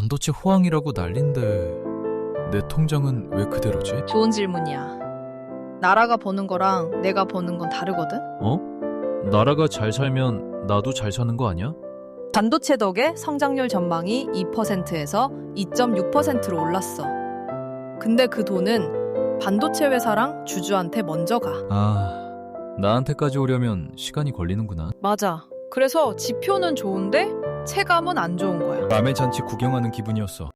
반도체 호황이라고 난린데 내 통장은 왜 그대로지? 좋은 질문이야. 나라가 버는 거랑 내가 버는 건 다르거든? 어? 나라가 잘 살면 나도 잘 사는 거 아니야? 반도체 덕에 성장률 전망이 2%에서 2.6%로 올랐어. 근데 그 돈은 반도체 회사랑 주주한테 먼저 가. 아, 나한테까지 오려면 시간이 걸리는구나. 맞아. 그래서 지표는 좋은데 체감은 안 좋은 거야. 남의 잔치 구경하는 기분이었어.